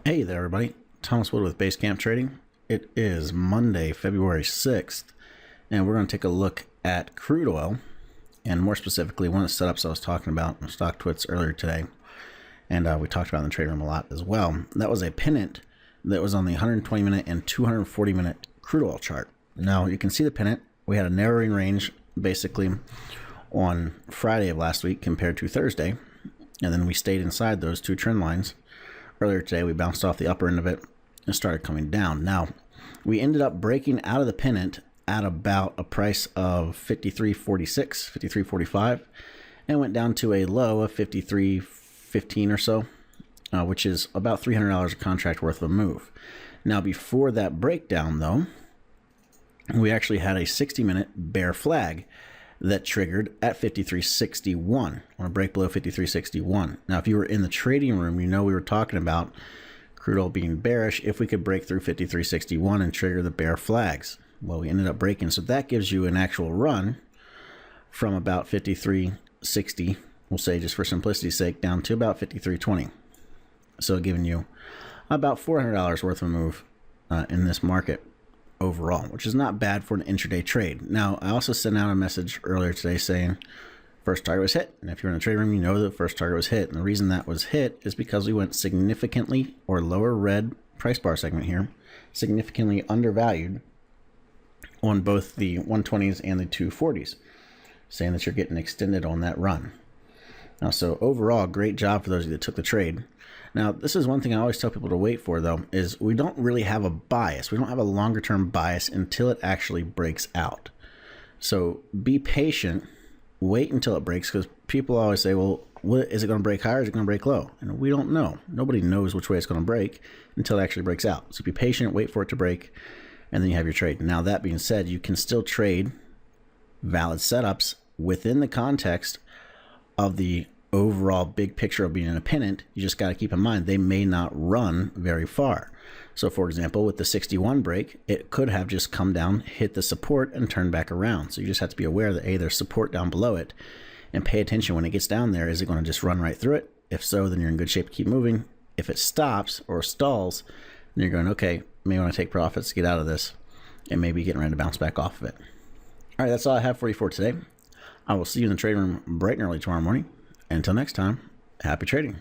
Hey there, everybody. Thomas Wood with Basecamp Trading. It is Monday, February 6th, and we're going to take a look at crude oil, and more specifically, one of the setups I was talking about in StockTwits earlier today, and we talked about in the trade room a lot as well. That was a pennant that was on the 120-minute and 240-minute crude oil chart. Now, you can see the pennant. We had a narrowing range, basically, on Friday of last week compared to Thursday, and then we stayed inside those two trend lines. Earlier today, we bounced off the upper end of it and started coming down. Now, we ended up breaking out of the pennant at about a price of 53.46, 53.45, and went down to a low of 53.15 or so, which is about $300 a contract worth of a move. Now, before that breakdown, though, we actually had a 60-minute bear flag that triggered at 53.61 on a break below 53.61. Now, if you were in the trading room, you know we were talking about crude oil being bearish if we could break through 53.61 and trigger the bear flags. Well, we ended up breaking, so that gives you an actual run from about 53.60, we'll say just for simplicity's sake, down to about 53.20. So giving you about $400 worth of a move in this market overall, which is not bad for an intraday trade. Now, I also sent out a message earlier today saying first target was hit. And if you're in the trade room, you know the first target was hit. And the reason that was hit is because we went significantly, or lower red price bar segment here, significantly undervalued on both the 120s and the 240s, saying that you're getting extended on that run. Now, so overall, great job for those of you that took the trade. Now, this is one thing I always tell people to wait for, though, is we don't really have a bias. We don't have a longer-term bias until it actually breaks out. So be patient. Wait until it breaks, because people always say, well, is it going to break higher or is it going to break low? And we don't know. Nobody knows which way it's going to break until it actually breaks out. So be patient, wait for it to break, and then you have your trade. Now, that being said, you can still trade valid setups within the context of the overall big picture of being in a pennant. You just got to keep in mind they may not run very far. So for example, with the 61 break, it could have just come down, hit the support, and turn back around. So you just have to be aware that there's support down below it, and pay attention when it gets down there. Is it going to just run right through it? If so, then you're in good shape to keep moving. If it stops or stalls, then you're going, okay, maybe want to take profits, get out of this, and maybe getting ready to bounce back off of it. All right, that's all I have for you for today. I will see you in the trading room bright and early tomorrow morning. Until next time, happy trading.